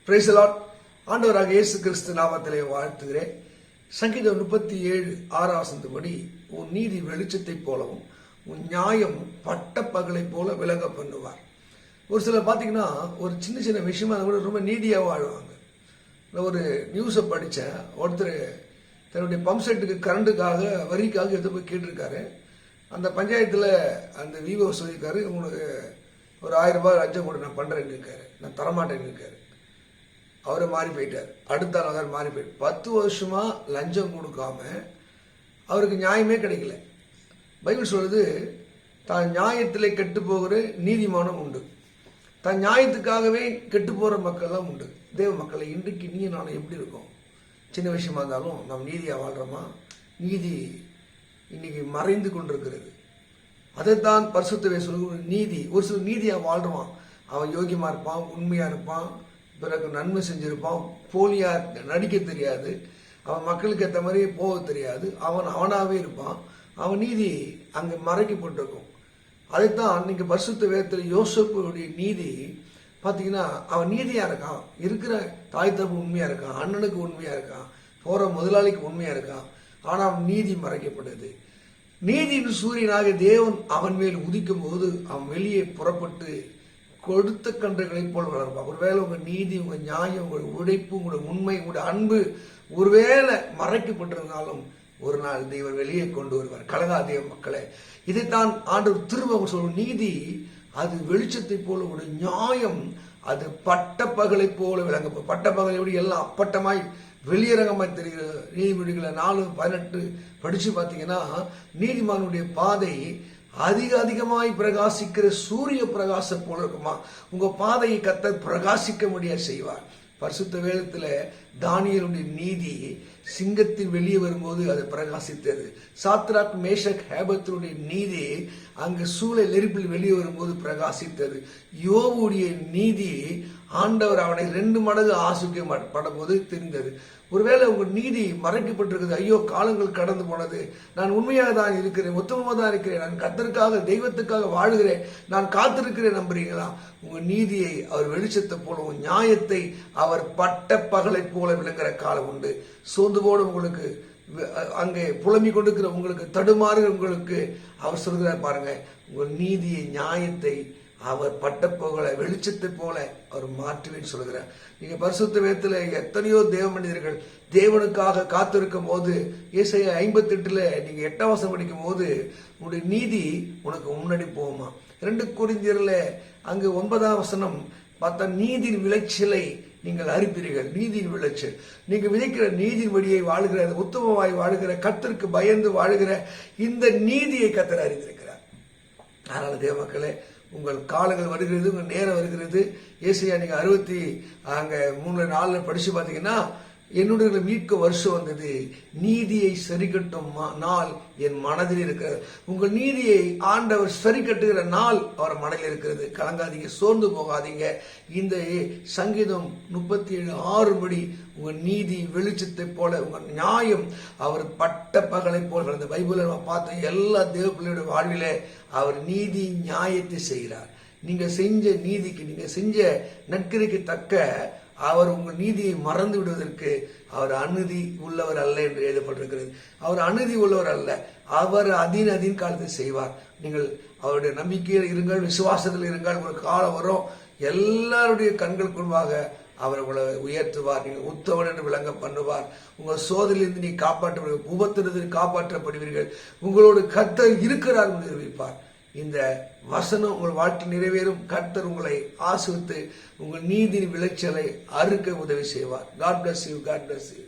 Praise the Lord. ஆண்டவராக இயேசு கிறிஸ்து நாமத்திலே வாழ்த்துகிறேன். சங்கீதம் 37:6 உன் நீதி வெளிச்சத்தை போலவும் உன் நியாயம் பட்ட பகலை போல விளங்க பண்ணுவார். ஒரு சிலர் பார்த்தீங்கன்னா ஒரு சின்ன சின்ன விஷயமா கூட ரொம்ப நீதியாக வாழ்வாங்க. ஒரு நியூஸை படித்தேன். ஒருத்தர் தன்னுடைய பம்ப் செட்டுக்கு கரண்ட்டுக்காக வரிக்காக எடுத்து போய் கேட்டிருக்காரு. அந்த பஞ்சாயத்தில் அந்த விவோ சொல்லியிருக்காரு, உங்களுக்கு ஒரு 1000 ரூபாய் லஞ்சம் கூட நான் பண்ணுறேன்னு இருக்காரு, நான் தரமாட்டேன்னு இருக்காரு. அவரை மாறி போயிட்டார். அடுத்த நாள் மாறி போயிட்டு 10 வருஷமா லஞ்சம் கொடுக்காம அவருக்கு நியாயமே கிடைக்கல. பைபிள் சொல்றது, தான் நியாயத்திலே கெட்டு போகிற நீதிமானம் உண்டு, தான் நியாயத்துக்காகவே கெட்டு போகிற மக்கள்லாம் உண்டு. தேவ மக்களை, இன்றைக்கு நீ நானும் எப்படி இருக்கோம்? சின்ன விஷயமா இருந்தாலும் நாம் நீதியாக வாழ்கிறோமா? நீதி இன்னைக்கு மறைந்து கொண்டிருக்கிறது. அதைத்தான் பரிசுத்தவே சொல்லுகிற நீதி. ஒரு சில நீதியாக வாழ்றான், அவன் யோகியமா இருப்பான், உண்மையா இருப்பான், பிறகு நன்மை செஞ்சிருப்பான், போலியா நடிக்க தெரியாது, அவன் மக்களுக்கு ஏற்ற மாதிரியே போக தெரியாது, அவனாவே இருப்பான். அவன் நீதி அங்கே மறைக்கப்பட்டிருக்கும். அதைத்தான் நீங்க பரிசுத்த வேதத்தில் யோசேப்புடைய நீதி பார்த்தீங்கன்னா, அவன் நீதியா இருக்கான், இருக்கிற தாய் தப்பு உண்மையா இருக்கான், அண்ணனுக்கு உண்மையா இருக்கான், போற முதலாளிக்கு உண்மையா இருக்கான். ஆனால் அவன் நீதி மறைக்கப்படுது. நீதியின் சூரியனாக தேவன் அவன் மேல் உதிக்கும் போது அவன் வெளியே புறப்பட்டு கொடுத்த கன்றுகளை போல் வளர்ப்பான். ஒருவேளை உங்க நீதி, உங்க நியாயம், உங்களுடைய உழைப்பு, உங்களுடைய உண்மை, உங்களுடைய அன்பு ஒருவேளை மறைக்கப்பட்டிருந்தாலும் ஒரு நாள் தெய்வம் வெளியே கொண்டு வருவார். கலங்காதே மக்களே, இதைத்தான் ஆண்டவர் திரும்ப சொல்லும். நீதி அது வெளிச்சத்தை போல, உங்களுடைய நியாயம் அது பட்ட பகலை போல விளங்க. பட்ட பகலை எப்படி எல்லாம் அப்பட்டமாய் வெளியரங்கமாய் தெரிகிற நீதிமொழிகளை 4:18 படிச்சு பார்த்தீங்கன்னா, நீதிமானுடைய பாதை அதிகமாய் பிரகாசிக்கிற சூரிய பிரகாசம் போல இருக்குமா. உங்க பாதையை கர்த்தர் பிரகாசிக்க முடியாது செய்வார். பரிசுத்த வேதத்துல தானியேலுடைய நீதி சிங்கத்தின் வெளியே வரும்போது அது பிரகாசித்தது. சாத்ராக் மேஷக் ஏபேத்நேகோவுடைய நீதி அங்கு சூளை நெருப்பில் வெளியே வரும்போது பிரகாசித்தது. யோபுடைய நீதி ஆண்டவர் அவனை 2 மடங்கு ஆசீர்வதிக்கப்படும் போது தெரிந்தது. ஒருவேளை உங்க நீதி மறைக்கப்பட்டிருக்குது, ஐயோ காலங்கள் கடந்து போனது, நான் உண்மையாக தான் இருக்கிறேன், உத்தமமாக தான் இருக்கிறேன், நான் கர்த்தருக்காக தெய்வத்துக்காக வாழுகிறேன், நான் காத்திருக்கிறேன் நம்புறீங்களா? உங்க நீதியை அவர் வெளிச்சத்தை போலவும் நியாயத்தை அவர் பட்ட பகலை போல விளங்குற காலம் உண்டு. சோர்ந்து போட உங்களுக்கு, அங்கே புலம்பிக் கொண்டிருக்கிற உங்களுக்கு, தடுமாறுகிற உங்களுக்கு அவர் சொல்கிறார் பாருங்க, உங்கள் நீதியை நியாயத்தை அவர் பட்ட போகல வெளிச்சத்தை போல அவர் மாற்றுவேன்னு சொல்லுகிறார். நீங்க பரிசுத்த வேதத்துல எத்தனையோ தேவ மனிதர்கள் தேவனுக்காக காத்திருக்கும் போது, ஏசாயா 58 நீங்க 8ஆம் வசனம் படிக்கும் போது, உன்னுடைய நீதி உனக்கு முன்னாடி போகுமா. 2 கொரிந்தியர்ல அங்கு 9ஆம் வசனம் பார்த்தா, நீதியின் விளைச்சலை நீங்கள் அறிப்பீர்கள். நீதியின் விளைச்சல், நீங்க விதைக்கிற நீதியின் வழியை வாழ்கிற, உத்தமமாய் வாழ்கிற, கர்த்தருக்கு பயந்து வாழ்கிற இந்த நீதியை கர்த்தர் அறிந்திருக்கிறார். அதனால தேவ மக்களே, உங்கள் காலங்கள் வருகிறது, உங்கள் நேரம் வருகிறது. ஏசாயா நீங்க 63:4 படிச்சு பார்த்தீங்கன்னா, என்னுடைய மீட்க வருஷம் வந்தது, நீதியை சரி கட்டும் நாள் என் மனதில் இருக்கிறது. உங்கள் நீதியை ஆண்டவர் சரி கட்டுகிற நாள் அவர் மனதில் இருக்கிறது. கலங்காதீங்க, சோர்ந்து போகாதீங்க. இந்த சங்கீதம் 37:6 படி உங்க நீதி வெளிச்சத்தை போல, உங்க நியாயம் அவர் பட்ட பகலை போல. அந்த பைபிளை பார்த்த எல்லா தேவ பிள்ளையோட வாழ்விலே அவர் நீதி நியாயத்தை செய்கிறார். நீங்க செஞ்ச நீதிக்கு, நீங்க செஞ்ச நற்கிரிக்கு தக்க அவர் உங்கள் நீதியை மறந்து விடுவதற்கு அவர் அநீதி உள்ளவர் அல்ல என்று எழுதப்பட்டிருக்கிறது. அவர் அநீதி உள்ளவர் அல்ல, அவர் அதின் காலத்தை செய்வார். நீங்கள் அவருடைய நம்பிக்கையில் இருங்கள், விசுவாசத்தில் இருங்கள். ஒரு காலம் வரும், எல்லாருடைய கண்கள் கொள்வாக அவர் உங்களை உயர்த்துவார். நீங்கள் உத்தவன் என்று விளங்க பண்ணுவார். உங்கள் சோதனையிலிருந்து நீ காப்பாற்றப்படுவீர்கள், உபத்திலிருந்து காப்பாற்றப்படுவீர்கள். உங்களோடு கர்த்தர் இருக்கிறார் என்று தெரிவிப்பார். இந்த வசனம் உங்கள் வாழ்க்கை நிறைவேறும். கர்த்தர் உங்களை ஆசீர்வதித்து உங்கள் நீதியின் விளைச்சலை அறுக்க உதவி செய்வார். God bless you. God bless you.